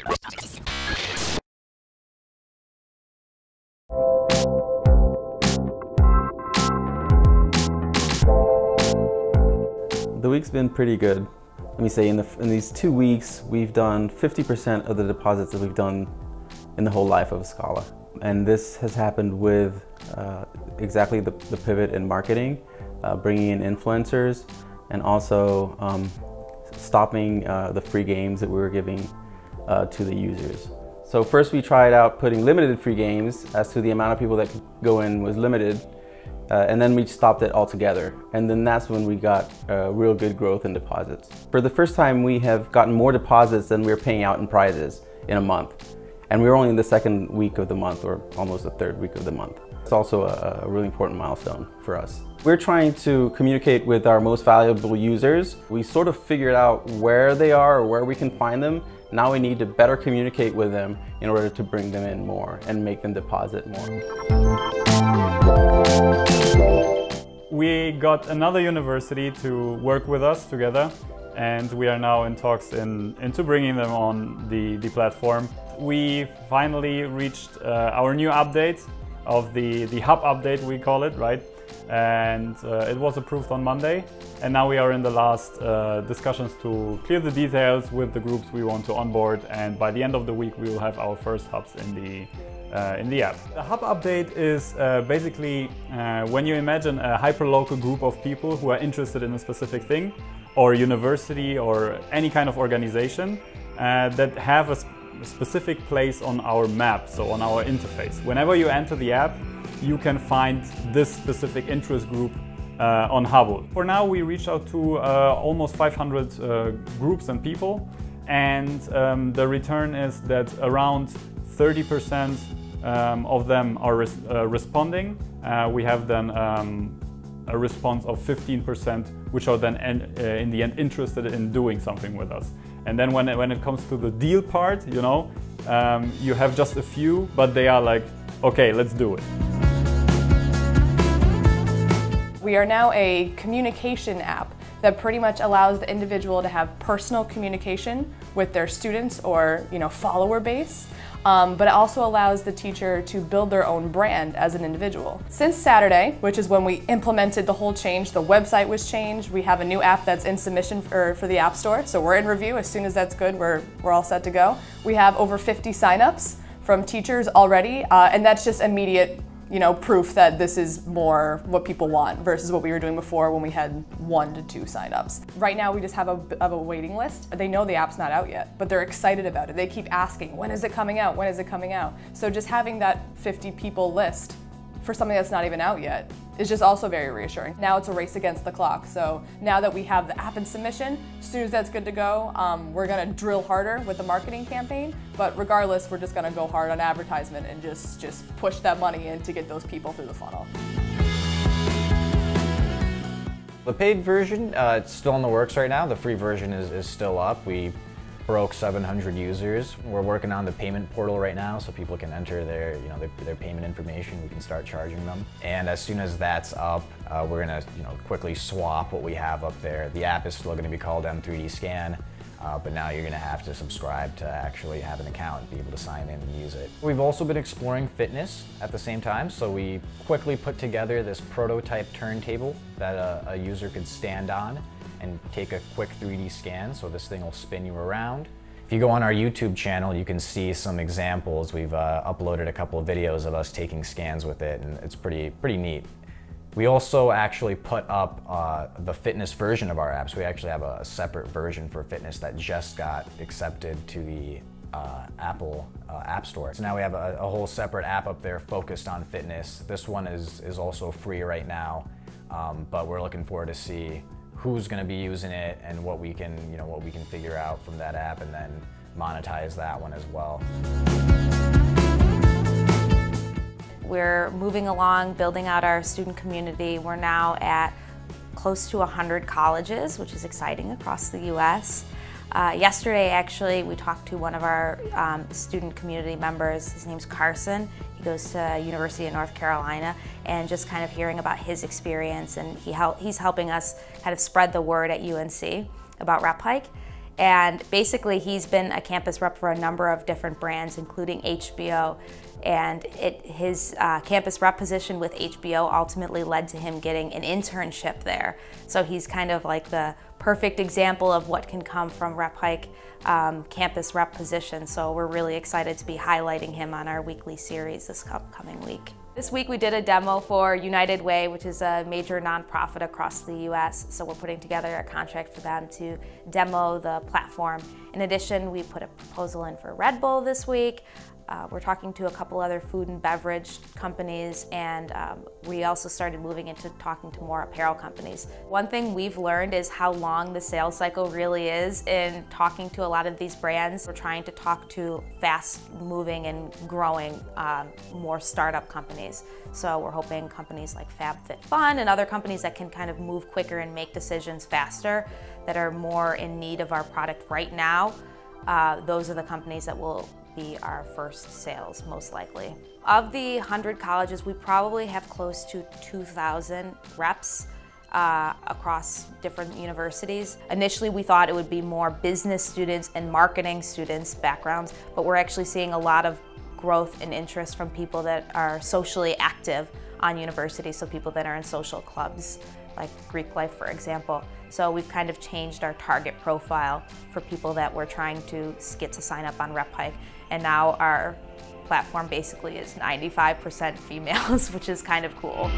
The week's been pretty good. Let me say, in these 2 weeks, we've done 50% of the deposits that we've done in the whole life of a Scala. And this has happened with exactly the pivot in marketing, bringing in influencers, and also stopping the free games that we were giving to the users. So first we tried out putting limited free games as to the amount of people that could go in was limited. And then we stopped it altogether. And then that's when we got real good growth in deposits. For the first time, we have gotten more deposits than we were paying out in prizes in a month. And we were only in the second week of the month, or almost the third week of the month. It's also a really important milestone for us. We're trying to communicate with our most valuable users. We sort of figured out where they are or where we can find them. Now we need to better communicate with them in order to bring them in more and make them deposit more. We got another university to work with us together, and we are now in talks into bringing them on the platform. We finally reached our new update of the hub update, we call it, right? And it was approved on Monday, and now we are in the last discussions to clear the details with the groups we want to onboard, and by the end of the week we will have our first hubs in the app. The hub update is basically when you imagine a hyperlocal group of people who are interested in a specific thing, or university, or any kind of organization that have a specific place on our map, so on our interface. Whenever you enter the app, you can find this specific interest group on Hubble. For now, we reached out to almost 500 groups and people, and the return is that around 30% of them are responding. We have then a response of 15%, which are then in the end interested in doing something with us. And then when it comes to the deal part, you know, you have just a few, but they are like, okay, let's do it. We are now a communication app that pretty much allows the individual to have personal communication with their students or, you know, follower base. But it also allows the teacher to build their own brand as an individual. Since Saturday, which is when we implemented the whole change, the website was changed. We have a new app that's in submission for the App Store, so we're in review. As soon as that's good, we're all set to go. We have over 50 signups from teachers already, and that's just immediate, you know, proof that this is more what people want versus what we were doing before when we had 1 to 2 signups. Right now we just have a waiting list. They know the app's not out yet, but they're excited about it. They keep asking, when is it coming out? When is it coming out? So just having that 50 people list for something that's not even out yet is just also very reassuring. Now it's a race against the clock. So now that we have the app in submission, as soon as that's good to go, we're gonna drill harder with the marketing campaign. But regardless, we're just gonna go hard on advertisement and just push that money in to get those people through the funnel. The paid version, it's still in the works right now. The free version is still up. We broke 700 users. We're working on the payment portal right now, so people can enter their payment information. We can start charging them. And as soon as that's up, we're gonna quickly swap what we have up there. The app is still gonna be called M3D Scan, but now you're gonna have to subscribe to actually have an account and be able to sign in and use it. We've also been exploring fitness at the same time, so we quickly put together this prototype turntable that a user could stand on and take a quick 3D scan, so this thing will spin you around. If you go on our YouTube channel, you can see some examples. We've uploaded a couple of videos of us taking scans with it, and it's pretty neat. We also actually put up the fitness version of our apps. We actually have a separate version for fitness that just got accepted to the Apple App Store. So now we have a whole separate app up there focused on fitness. This one is also free right now, but we're looking forward to see who's going to be using it and what we can figure out from that app, and then monetize that one as well. We're moving along, building out our student community. We're now at close to 100 colleges, which is exciting, across the US. Yesterday, actually, we talked to one of our student community members. His name's Carson. He goes to University of North Carolina, and just kind of hearing about his experience, and he's helping us kind of spread the word at UNC about Rep Hike. And basically he's been a campus rep for a number of different brands, including HBO. And his campus rep position with HBO ultimately led to him getting an internship there. So he's kind of like the perfect example of what can come from Rep Hike campus rep position. So we're really excited to be highlighting him on our weekly series this upcoming week. This week we did a demo for United Way, which is a major nonprofit across the US. So we're putting together a contract for them to demo the platform. In addition, we put a proposal in for Red Bull this week. We're talking to a couple other food and beverage companies, and we also started moving into talking to more apparel companies. One thing we've learned is how long the sales cycle really is in talking to a lot of these brands. We're trying to talk to fast-moving and growing more startup companies. So we're hoping companies like FabFitFun and other companies that can kind of move quicker and make decisions faster, that are more in need of our product right now. Those are the companies that will be our first sales, most likely. Of the 100 colleges, we probably have close to 2,000 reps across different universities. Initially, we thought it would be more business students and marketing students' backgrounds, but we're actually seeing a lot of growth and interest from people that are socially active on universities, so people that are in social clubs, like Greek Life, for example. So we've kind of changed our target profile for people that we're trying to get to sign up on Rep Hike. And now our platform basically is 95% females, which is kind of cool.